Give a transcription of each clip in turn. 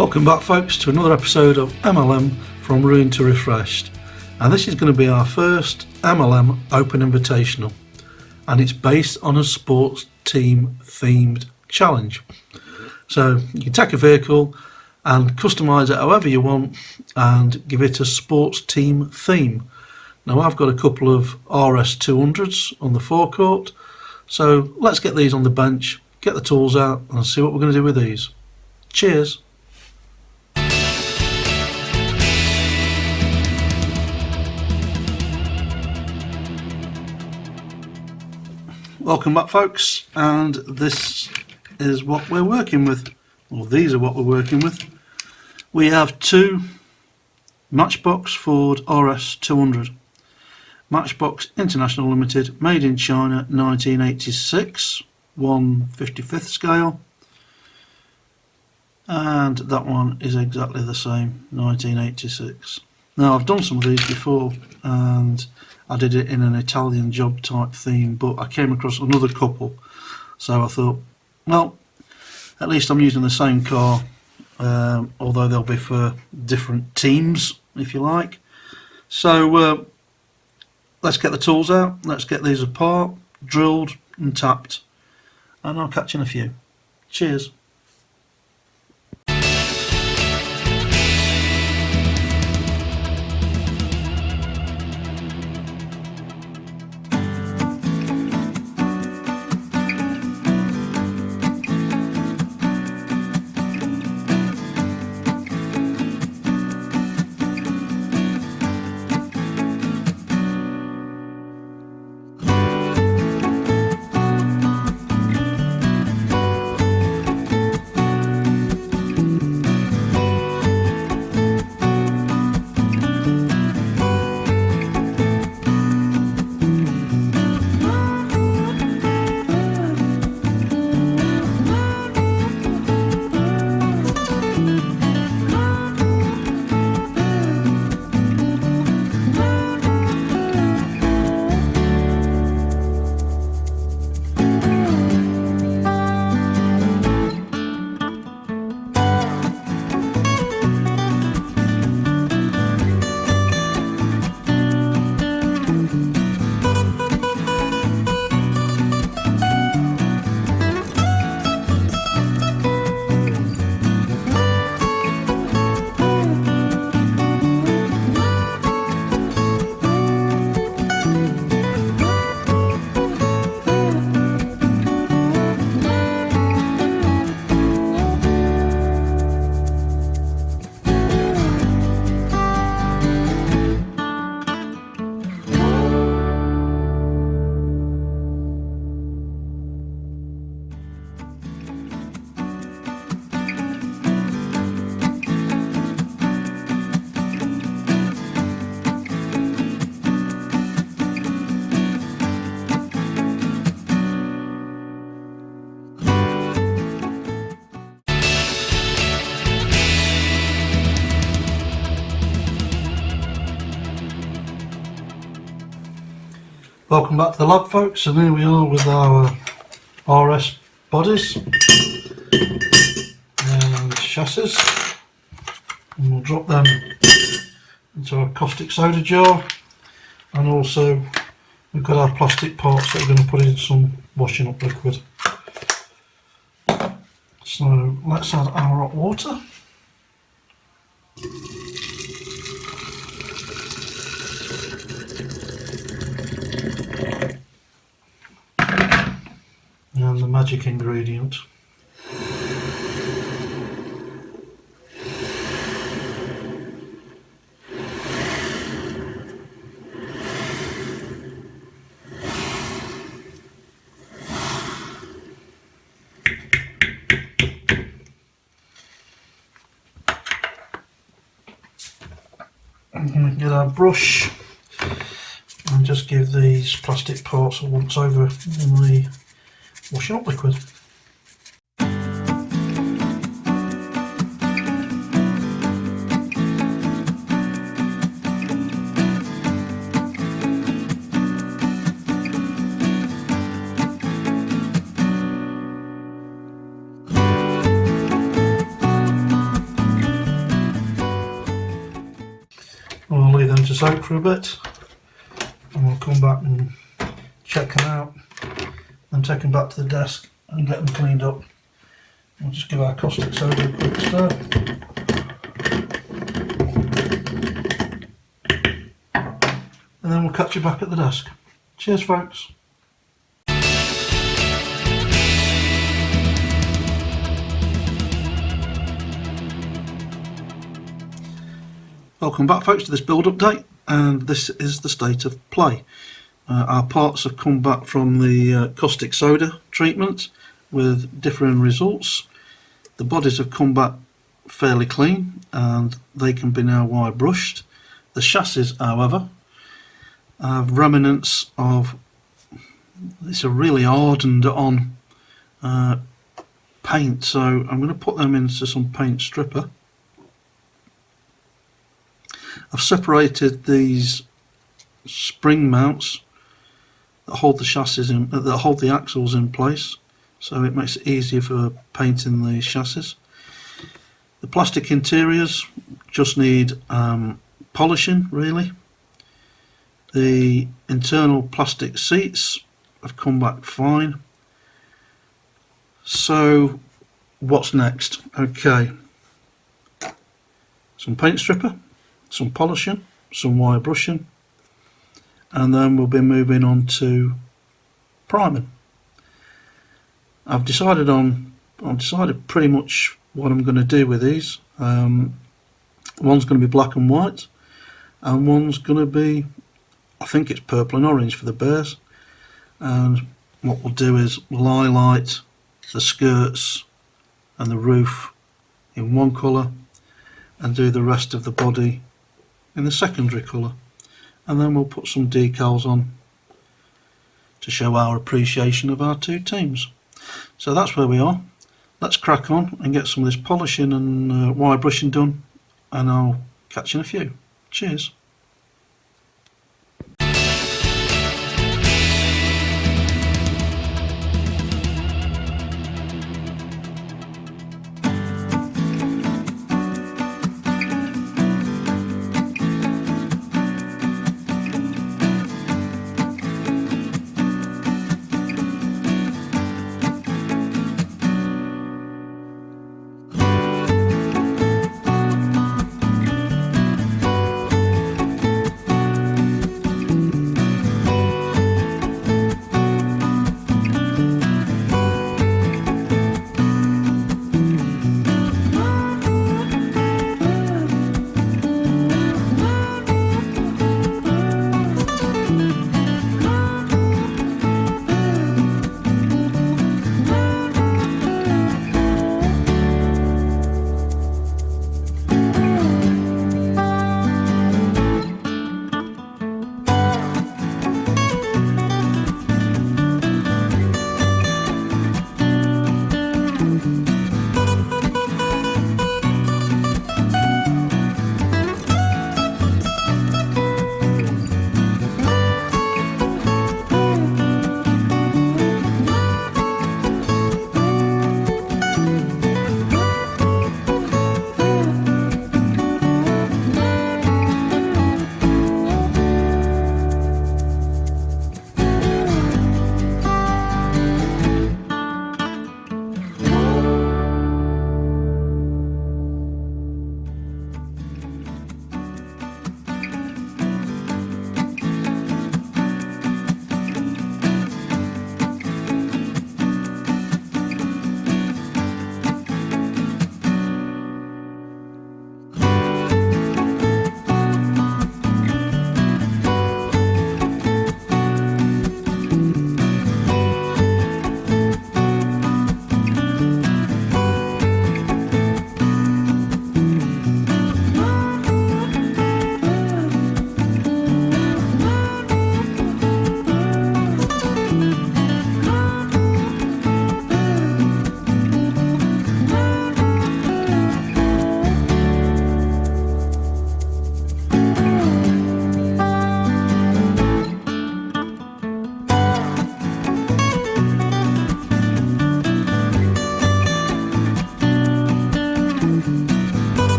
Welcome back, folks, to another episode of MLM from Ruined to Refreshed, and this is going to be our first MLM Open Invitational, and it's based on a sports team themed challenge. So you can take a vehicle and customise it however you want and give it a sports team theme. Now I've got a couple of RS 200s on the forecourt, so let's get these on the bench, get the tools out and see what we're going to do with these. Cheers! Welcome back, folks, and this is what we're working with, or these are what we're working with. We have two Matchbox Ford Rs 200, Matchbox International Limited, made in China, 1986, 1/55th scale, and that one is exactly the same, 1986. Now I've done some of these before and I did it in an Italian job type theme, but I came across another couple, so I thought, well, at least I'm using the same car, although they'll be for different teams, if you like. So let's get the tools out, let's get these apart, drilled and tapped, and I'll catch you in a few. Cheers. Welcome back to the lab, folks, and here we are with our RS bodies and chassis, and we'll drop them into our caustic soda jar, and also we've got our plastic parts that we're going to put in some washing up liquid. So let's add our hot water. And the magic ingredient. I'm going to get our brush and just give these plastic parts a once over in the washing up liquid. soak for a bit, and we'll come back and check them out and take them back to the desk and get them cleaned up. We'll just give our caustic soda a quick stir. And then we'll catch you back at the desk. Cheers folks. Welcome back folks to this build update, and this is the state of play. Our parts have come back from the caustic soda treatment with differing results. The bodies have come back fairly clean and they can be now wire brushed. The chassis however have remnants of, it's a really hardened on paint, so I'm going to put them into some paint stripper. I've separated these spring mounts that hold the chassis in, that hold the axles in place, so it makes it easier for painting the chassis. The plastic interiors just need polishing really. The internal plastic seats have come back fine. So what's next? Okay, some paint stripper, some polishing, some wire brushing, and then we'll be moving on to priming. I've decided pretty much what I'm going to do with these. One's going to be black and white, and one's going to be, I think it's purple and orange for the bears. And what we'll do is we'll highlight the skirts and the roof in one colour and do the rest of the body in the secondary colour, and then we'll put some decals on to show our appreciation of our two teams. So that's where we are. Let's crack on and get some of this polishing and wire brushing done, and I'll catch you in a few. Cheers.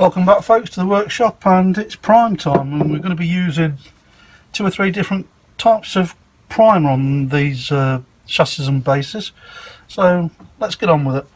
Welcome back folks to the workshop, and it's prime time, and we're going to be using 2 or 3 different types of primer on these chassis and bases, so let's get on with it.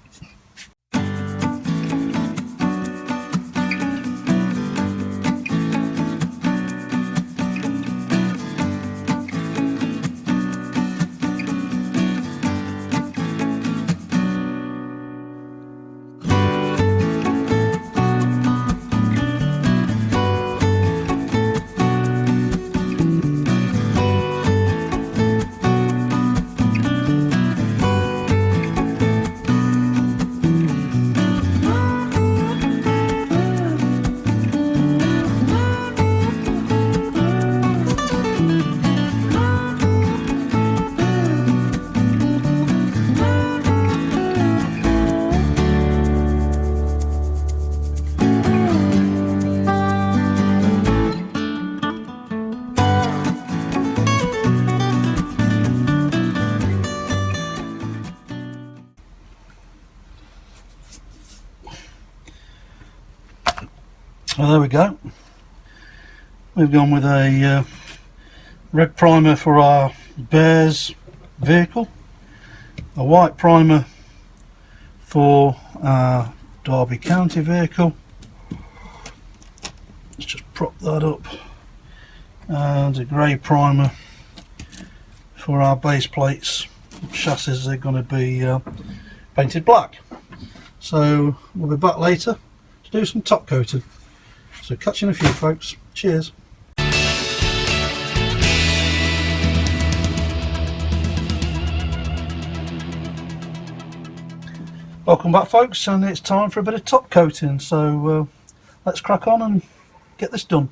So there we go. We've gone with a red primer for our Bears vehicle, a white primer for our Derby County vehicle. Let's just prop that up, and a grey primer for our base plates. Chassis are going to be painted black. So we'll be back later to do some top coating. So catch you in a few folks. Cheers. Welcome back folks, and it's time for a bit of top coating, so let's crack on and get this done.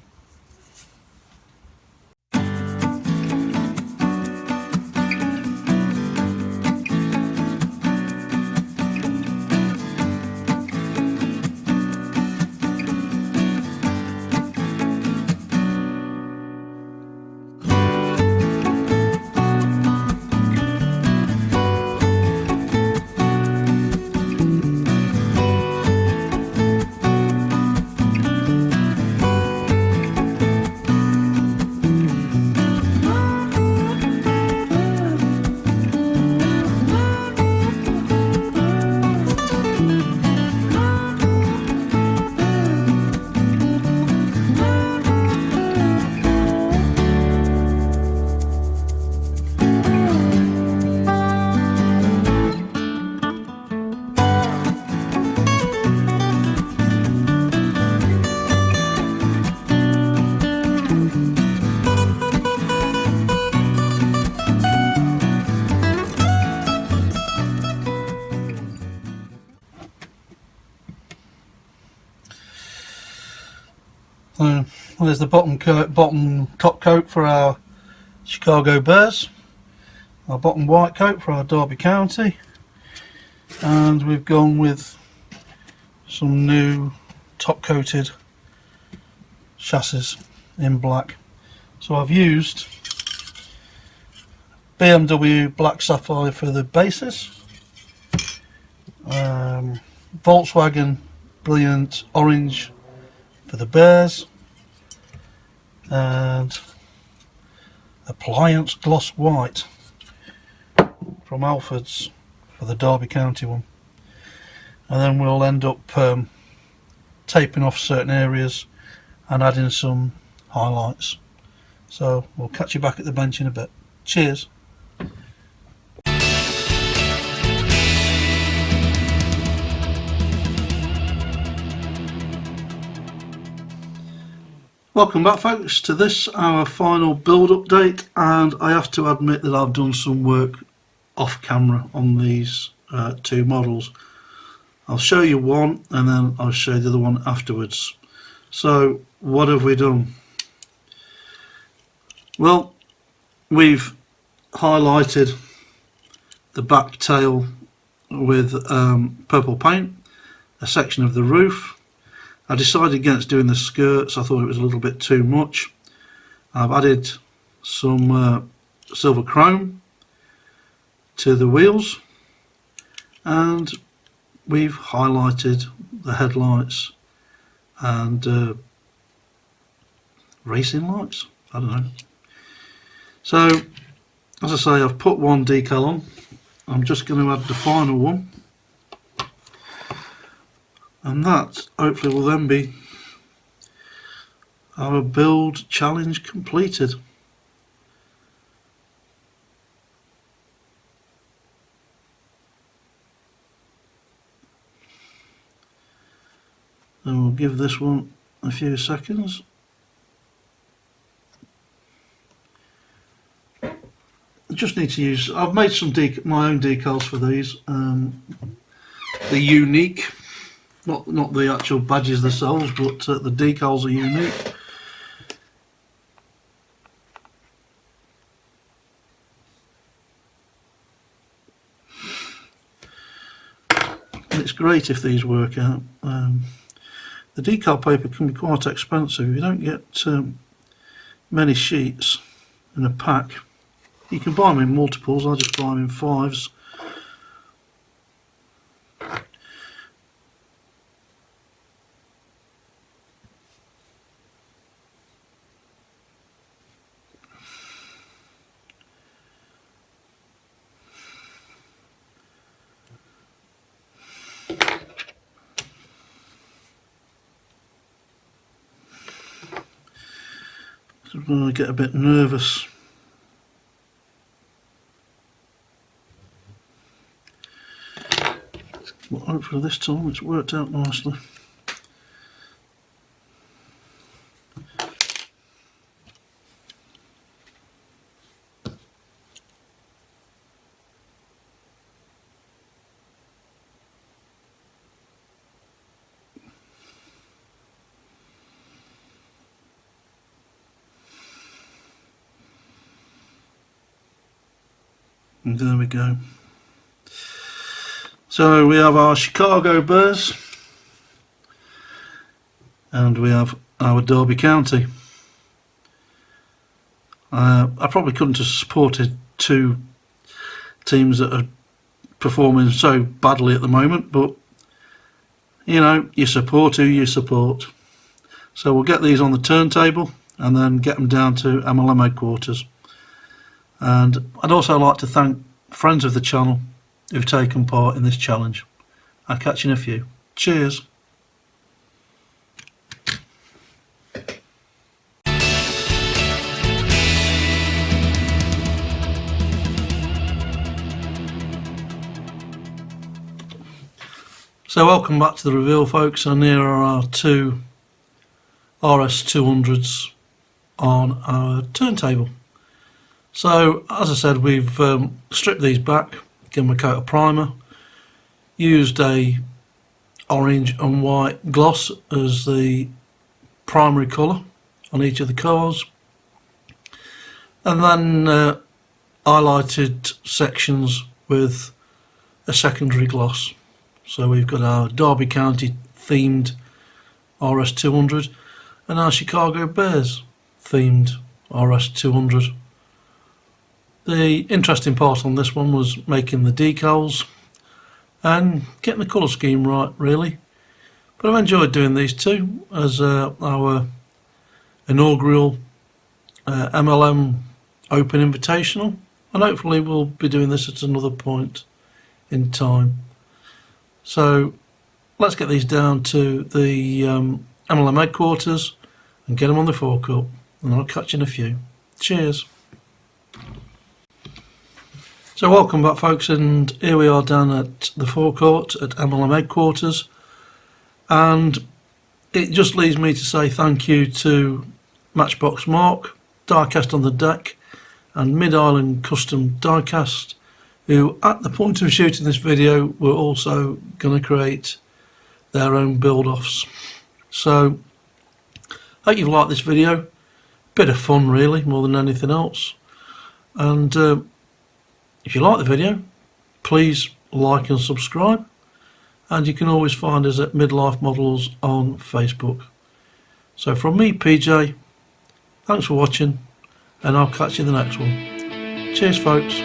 There's the top coat for our Chicago Bears, our bottom white coat for our Derby County, and we've gone with some new top coated chassis in black. So I've used BMW Black Sapphire for the bases, Volkswagen Brilliant Orange for the Bears, and Appliance Gloss White from Alford's for the Derby County one. And then we'll end up taping off certain areas and adding some highlights. So we'll catch you back at the bench in a bit. Cheers. Welcome back folks to this, our final build update, and I have to admit that I've done some work off camera on these 2 models. I'll show you one and then I'll show you the other one afterwards. So what have we done? Well, we've highlighted the back tail with purple paint, a section of the roof. I decided against doing the skirts. I thought it was a little bit too much. I've added some silver chrome to the wheels, and we've highlighted the headlights and racing lights, I don't know. So as I say, I've put one decal on. I'm just going to add the final one, and that hopefully will then be our build challenge completed. And we'll give this one a few seconds. I just need to use, I've made some my own decals for these. They're unique, not the actual badges themselves, but the decals are unique. And it's great if these work out. The decal paper can be quite expensive. You don't get many sheets in a pack. You can buy them in multiples. I just buy them in 5s. I get a bit nervous. But hopefully this time it's worked out nicely. And there we go. So we have our Chicago Bears and we have our Derby County. I probably couldn't have supported two teams that are performing so badly at the moment, but you know, you support who you support. So we'll get these on the turntable and then get them down to MLM headquarters. And I'd also like to thank friends of the channel who've taken part in this challenge. I'll catch you in a few. Cheers. So welcome back to the reveal, folks, and here are our two RS200s on our turntable. So as I said, we've stripped these back, given them a coat of primer, used a orange and white gloss as the primary colour on each of the cars, and then highlighted sections with a secondary gloss. So we've got our Derby County themed RS200 and our Chicago Bears themed RS200. The interesting part on this one was making the decals and getting the colour scheme right, really. But I've enjoyed doing these two as our inaugural MLM Open Invitational, and hopefully we'll be doing this at another point in time. So let's get these down to the MLM headquarters and get them on the forecourt, and I'll catch you in a few. Cheers. So welcome back, folks, and here we are down at the forecourt at MLM headquarters, and it just leaves me to say thank you to Matchbox Mark, Diecast on the Deck, and Mid-Island Custom Diecast, who at the point of shooting this video were also going to create their own build-offs. So hope you've liked this video. Bit of fun, really, more than anything else. And if you like the video, please like and subscribe, and you can always find us at Midlife Models on Facebook. So from me, PJ, thanks for watching, and I'll catch you in the next one. Cheers, folks.